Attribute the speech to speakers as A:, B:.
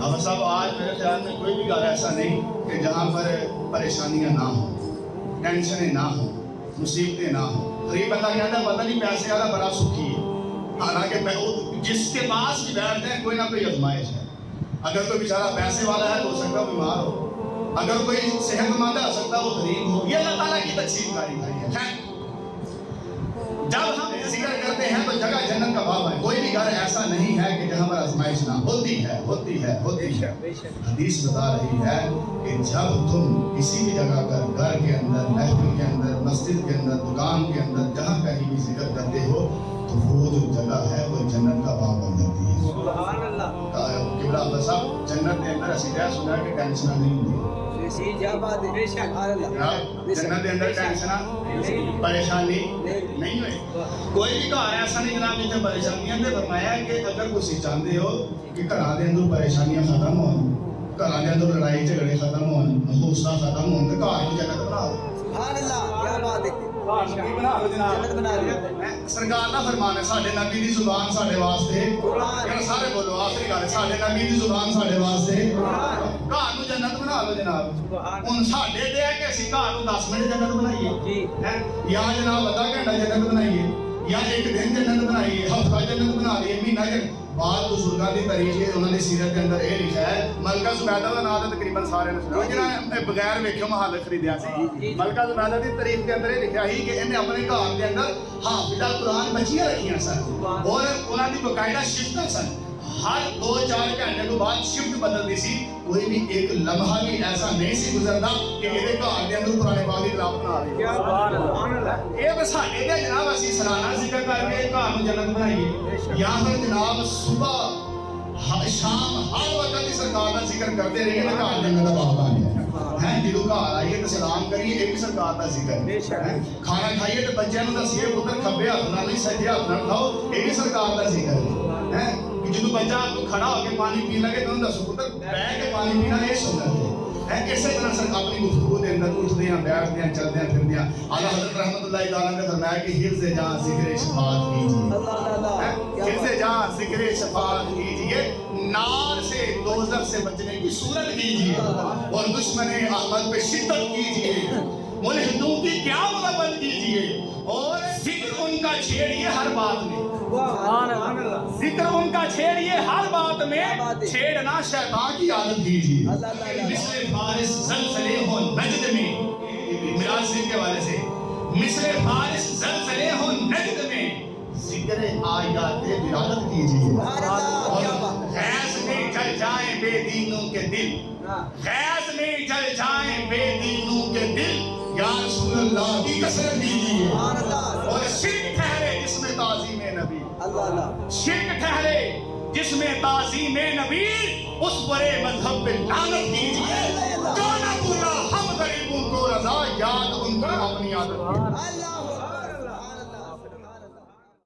A: اب صاحب آج میرے خیال میں کوئی بھی گھر ایسا نہیں کہ جہاں پر پریشانیاں نہ ہوں، ٹینشنیں نہ ہوں، مصیبتیں نہ ہوں۔ غریب بندہ کہتا ہے پتہ نہیں پیسے والا بڑا سکھی ہے، حالانکہ جس کے پاس بھی بیٹھتے ہیں کوئی نہ کوئی آزمائش ہے۔ اگر کوئی بیچارہ پیسے والا ہے تو ہو سکتا ہے بیمار ہو، اگر کوئی صحت مند ہے ہو سکتا ہے وہ غریب ہو۔ یہ اللہ تعالیٰ کی تقسیم کاری ہے۔ جب ہم ذکر کرتے ہیں تو جگہ جنت کا باب ہے۔ کوئی بھی گھر ایسا نہیں ہے کہ جہاں پر آزمائش نہ ہوتی ہے۔ حدیث بتا رہی ہے کہ جب تم کسی بھی جگہ پر گھر کے اندر، محفل کے اندر، مسجد کے اندر، دکان کے اندر، جہاں کہیں بھی ذکر کرتے ہو تو وہ جو جگہ ہے وہ جنت کا باب بن جاتی ہے۔ سبحان اللہ۔ قبلہ صاحب جنت کے اندر اسی طرح سنا کہ ٹینشن نہیں ہوتی۔ جنت کے اندر ٹینشن پریشانی نہیں ہوئی۔ کوئی بھی گھر ایسا نہیں جناب جتنے پریشانیاں نے فرمایا کہ اگر تسی چاہتے ہو کہ گھراں دے اندر پریشانیاں ختم ہون، گھراں دے اندر لڑائی جھگڑے ختم ہون، حوصلہ ختم ہون، تو گھر کو جنت بنا دو۔
B: سبحان اللہ، کیا بات ہے۔
A: جنت بنا دو۔ سرکار دا فرمان ہے، ساڈے نبی دی زبان ساڈے واسطے قرآن۔ سارے بولو آخری گل، ساڈے نبی دی زبان ساڈے واسطے قرآن۔ گھر کو جنت بنا لو جناب۔ ہن ساڈے تے ہے کہ اسی گھر کو 10 منٹ جنت بنائیے یا جناب آدھا گھنٹہ جنت بنائیے یا ایک دن جنت بنائیے، ہفتہ جنت بنا لیے، مہینہ جنت۔ بعد بزرگاں دی تاریخ ہے، انہوں نے سیرت کے اندر یہ لکھا ہے، ملکہ زبیدہ دا نام تقریباً سارے نے سنا، جنہاں بغیر ویکھے محل خریدیا سی۔ ملکہ زبیدہ دی تاریخ کے اندر یہ لکھا ہی کہ انہیں اپنے گھر کے اندر حافظہ قرآن بچیاں رکھیاں سن اور انہاں دی باقاعدہ شفٹاں سن۔ ہر 2-4 گھنٹے تو بعد شفٹ بدلتی سی، کوئی بھی ایک لمحہ بھی ایسا نہیں سی گزرتا کہ یہ گھر کے اندر قرآن پاک کی تلاوت نہ آئے۔ یہ تو ساڈے تے جناب اسی سالانہ ذکر کر کے گھر نوں جنت بنائیے یا پھر جناب صبح شام ہر وقت کی سرکار کا ذکر کرتے رہیے نا، گھر جنت کا باب بن جائے۔ جدو گھر آئیے تو سلام کریے، یہ بھی سرکار کا ذکر ہے۔ کھانا کھائیے تو بچوں کو دسیے پتر کھبے ہاتھ نال نہیں سجے ہاتھ نال کھاؤ، یہ بھی سرکار کا ذکر ہے۔ جدو بچہ کھڑا ہو کے پانی پی لگے تو دسو پتر بہ کے پانی پینا یہ سنت ہے۔ اسی طرح سر اپنی گفتگو کے اندر اٹھتے ہیں، بیٹھتے ہیں، چلتے ہیں، پھرتے ہیں۔ اعلیٰ حضرت رحمۃ اللہ تعالیٰ نے فرمایا کہ حفظ جان ذکر شفاعت کیجیے، حفظ جان ذکر شفاعت کیجیے، نار سے دوزخ سے بچنے کی صورت کیجیے اور دشمن احمد پہ شدت کیجیے، ملحدوں کی کیا ملابت کیجیے اور ذکر ان کا چھیڑیے ہر بات میں۔ ذکر ان کا چھیڑیے ہر بات میں، چھیڑنا شیطان کی عادت کیجیے۔ مثل فارس زلزلے ہو نجد میں، میراج شریف کے حوالے سے، مثل فارس زلزلے ہو نجد میں ذکر آیات ولادت کیجیے اور خیز میں جل جائیں بے دینوں کے دل، خیز میں جل جائیں بے دینوں کے دل، یا رسول اللہ کی کثرت کیجیے اور شرک ٹھہرے جس میں تعظیم نبی، شرک ٹھہرے جس میں تعظیم نبی، اس برے مذہب پہ لعنت کیجیے۔ جو نہ بولا ہم غریبوں کو رضا، یاد ان کو اپنی عادت۔